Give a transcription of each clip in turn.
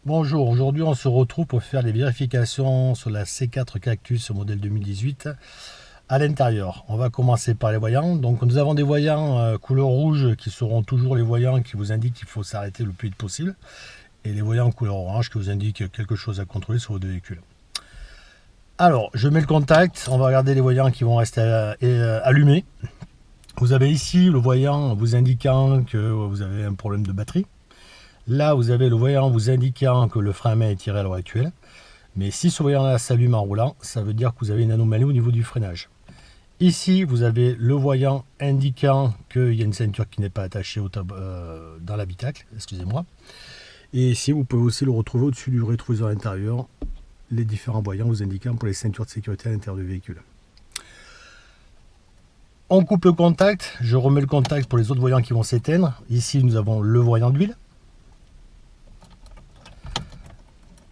Bonjour, aujourd'hui on se retrouve pour faire les vérifications sur la C4 Cactus modèle 2018 à l'intérieur. On va commencer par les voyants. Donc nous avons des voyants couleur rouge qui seront toujours les voyants qui vous indiquent qu'il faut s'arrêter le plus vite possible, et les voyants couleur orange qui vous indiquent quelque chose à contrôler sur votre véhicule. Alors je mets le contact, on va regarder les voyants qui vont rester allumés. Vous avez ici le voyant vous indiquant que vous avez un problème de batterie. Là, vous avez le voyant vous indiquant que le frein à main est tiré à l'heure actuelle. Mais si ce voyant-là s'allume en roulant, ça veut dire que vous avez une anomalie au niveau du freinage. Ici, vous avez le voyant indiquant qu'il y a une ceinture qui n'est pas attachée dans l'habitacle, excusez-moi. Et ici, vous pouvez aussi le retrouver au-dessus du rétroviseur intérieur, les différents voyants vous indiquant pour les ceintures de sécurité à l'intérieur du véhicule. On coupe le contact, je remets le contact pour les autres voyants qui vont s'éteindre. Ici, nous avons le voyant d'huile.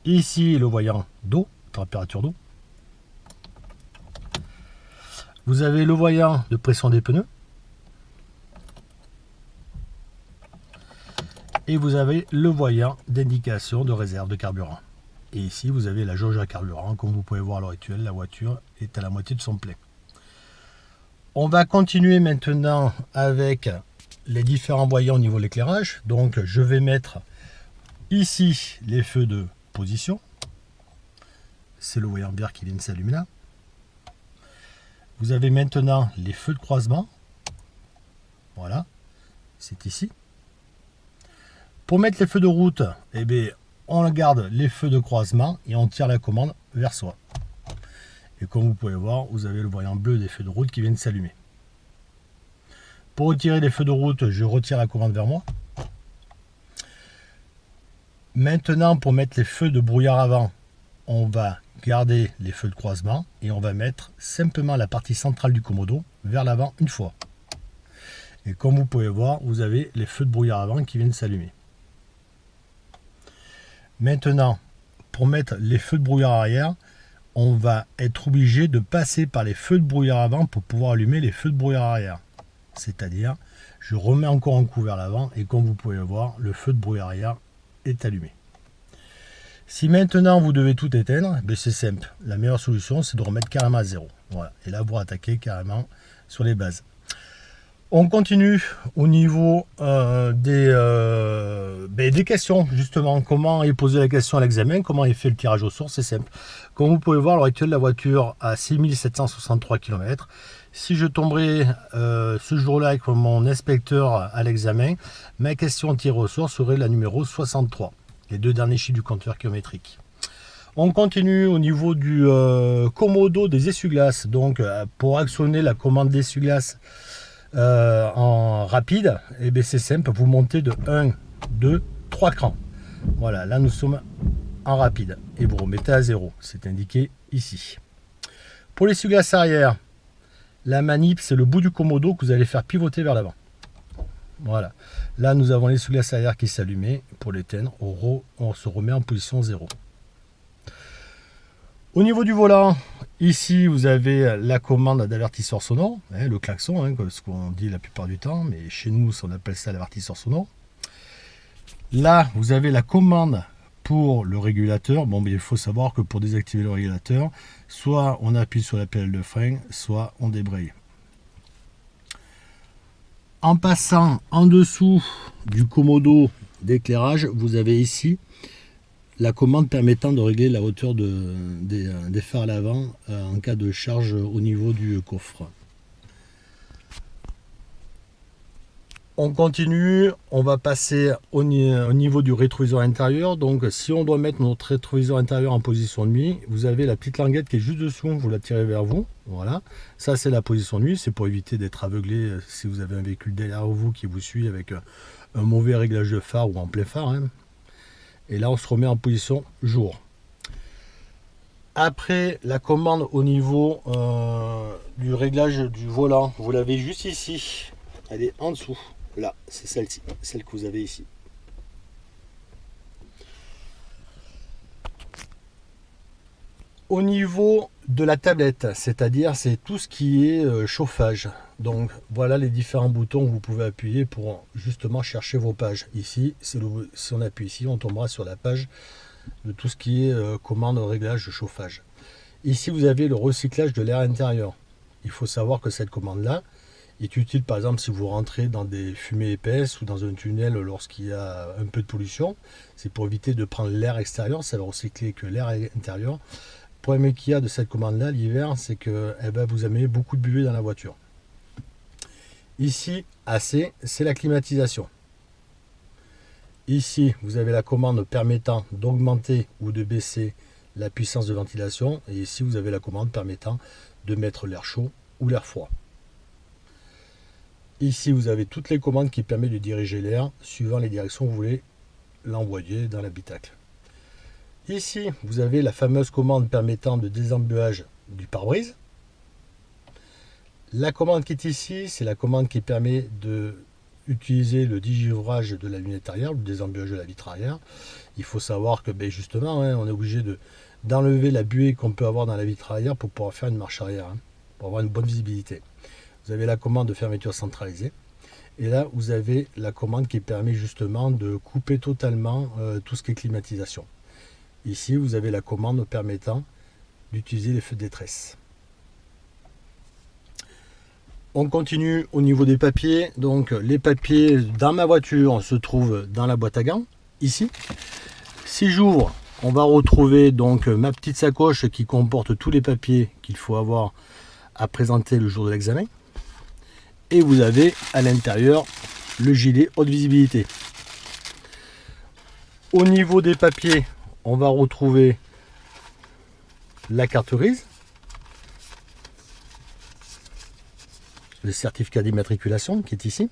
Ici, le voyant d'eau, température d'eau. Vous avez le voyant de pression des pneus. Et vous avez le voyant d'indication de réserve de carburant. Et ici, vous avez la jauge à carburant. Comme vous pouvez voir à l'heure actuelle, la voiture est à la moitié de son plein. On va continuer maintenant avec les différents voyants au niveau de l'éclairage. Donc, je vais mettre ici les feux de position. C'est le voyant vert qui vient de s'allumer là. Vous avez maintenant les feux de croisement. Voilà, c'est ici. Pour mettre les feux de route, eh bien, on garde les feux de croisement et on tire la commande vers soi. Et comme vous pouvez voir, vous avez le voyant bleu des feux de route qui vient de s'allumer. Pour retirer les feux de route, je retire la commande vers moi. Maintenant, pour mettre les feux de brouillard avant, on va garder les feux de croisement et on va mettre simplement la partie centrale du commodo vers l'avant une fois. Et comme vous pouvez voir, vous avez les feux de brouillard avant qui viennent s'allumer. Maintenant, pour mettre les feux de brouillard arrière, on va être obligé de passer par les feux de brouillard avant pour pouvoir allumer les feux de brouillard arrière. C'est-à-dire, je remets encore un coup vers l'avant et comme vous pouvez voir, le feu de brouillard arrière est allumé. Si maintenant vous devez tout éteindre, c'est simple. La meilleure solution, c'est de remettre carrément à zéro. Voilà. Et là, vous attaquez carrément sur les bases. On continue au niveau des questions, justement. Comment est posée la question à l'examen, comment est fait le tirage au sort, c'est simple. Comme vous pouvez voir, à l'heure actuelle, la voiture a 6763 km. Si je tomberais ce jour-là avec mon inspecteur à l'examen, ma question tirée au sort serait la numéro 63. Les deux derniers chiffres du compteur kilométrique. On continue au niveau du commodo des essuie-glaces. Donc, pour actionner la commande d'essuie-glaces en rapide, c'est simple, vous montez de 1, 2, 3 crans. Voilà, là nous sommes en rapide et vous remettez à 0. C'est indiqué ici. Pour l'essuie-glaces arrière, la manip, c'est le bout du commodo que vous allez faire pivoter vers l'avant. Voilà, là nous avons l'essuie-glaces arrière qui s'allumait. Pour l'éteindre, on se remet en position 0. Au niveau du volant, ici vous avez la commande d'avertisseur sonore, le klaxon, ce qu'on dit la plupart du temps, mais chez nous on appelle ça l'avertisseur sonore. Là vous avez la commande pour le régulateur. Bon, mais il faut savoir que pour désactiver le régulateur, soit on appuie sur la pédale de frein, soit on débraye. En passant en dessous du commodo d'éclairage, vous avez ici la commande permettant de régler la hauteur des phares à l'avant en cas de charge au niveau du coffre. On continue, on va passer au niveau du rétroviseur intérieur. Donc si on doit mettre notre rétroviseur intérieur en position de nuit, vous avez la petite languette qui est juste dessous, vous la tirez vers vous. Voilà, ça c'est la position de nuit, c'est pour éviter d'être aveuglé si vous avez un véhicule derrière vous qui vous suit avec un mauvais réglage de phare ou en plein phare. Et là on se remet en position jour. Après la commande au niveau du réglage du volant, vous l'avez juste ici, elle est en dessous. Là, c'est celle-ci, celle que vous avez ici. Au niveau de la tablette, c'est-à-dire c'est tout ce qui est chauffage. Donc voilà les différents boutons que vous pouvez appuyer pour justement chercher vos pages. Ici, si on appuie ici, on tombera sur la page de tout ce qui est commande réglage de chauffage. Ici, vous avez le recyclage de l'air intérieur. Il faut savoir que cette commande-là est utile, par exemple, si vous rentrez dans des fumées épaisses ou dans un tunnel lorsqu'il y a un peu de pollution. C'est pour éviter de prendre l'air extérieur, ça va recycler que l'air intérieur. Le problème qu'il y a de cette commande-là, l'hiver, c'est qu'elle va vous amener beaucoup de buée dans la voiture. Ici, AC, c'est la climatisation. Ici, vous avez la commande permettant d'augmenter ou de baisser la puissance de ventilation. Et ici, vous avez la commande permettant de mettre l'air chaud ou l'air froid. Ici, vous avez toutes les commandes qui permettent de diriger l'air suivant les directions que vous voulez l'envoyer dans l'habitacle. Ici, vous avez la fameuse commande permettant de désembuage du pare-brise. La commande qui est ici, c'est la commande qui permet d'utiliser le digivrage de la lunette arrière, le désembuage de la vitre arrière. Il faut savoir que justement, on est obligé d'enlever la buée qu'on peut avoir dans la vitre arrière pour pouvoir faire une marche arrière, pour avoir une bonne visibilité. Vous avez la commande de fermeture centralisée. Et là, vous avez la commande qui permet justement de couper totalement tout ce qui est climatisation. Ici, vous avez la commande permettant d'utiliser les feux de détresse. On continue au niveau des papiers. Donc les papiers dans ma voiture se trouvent dans la boîte à gants, ici. Si j'ouvre, on va retrouver donc ma petite sacoche qui comporte tous les papiers qu'il faut avoir à présenter le jour de l'examen. Et vous avez à l'intérieur le gilet haute visibilité. Au niveau des papiers, on va retrouver la carte grise, le certificat d'immatriculation qui est ici,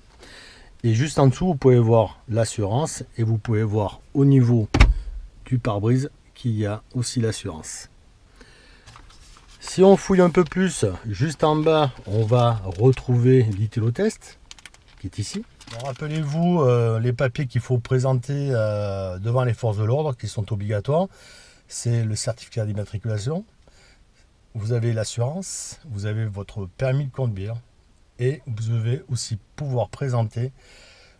et juste en dessous vous pouvez voir l'assurance et vous pouvez voir au niveau du pare-brise qu'il y a aussi l'assurance. Si on fouille un peu plus, juste en bas on va retrouver l'Italo-test qui est ici. Rappelez-vous les papiers qu'il faut présenter devant les forces de l'ordre qui sont obligatoires. C'est le certificat d'immatriculation, vous avez l'assurance, vous avez votre permis de conduire et vous devez aussi pouvoir présenter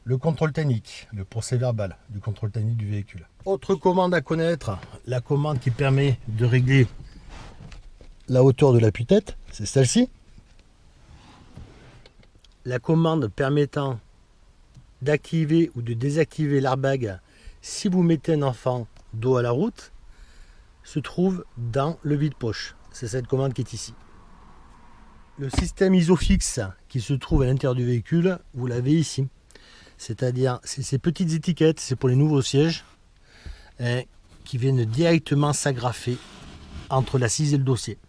le contrôle technique, le procès verbal du contrôle technique du véhicule. Autre commande à connaître, la commande qui permet de régler la hauteur de l'appui-tête, c'est celle-ci. La commande permettant d'activer ou de désactiver l'airbag si vous mettez un enfant dos à la route se trouve dans le vide-poche. C'est cette commande qui est ici. Le système ISOFIX qui se trouve à l'intérieur du véhicule, vous l'avez ici. C'est-à-dire, c'est ces petites étiquettes, c'est pour les nouveaux sièges, qui viennent directement s'agrafer entre l'assise et le dossier.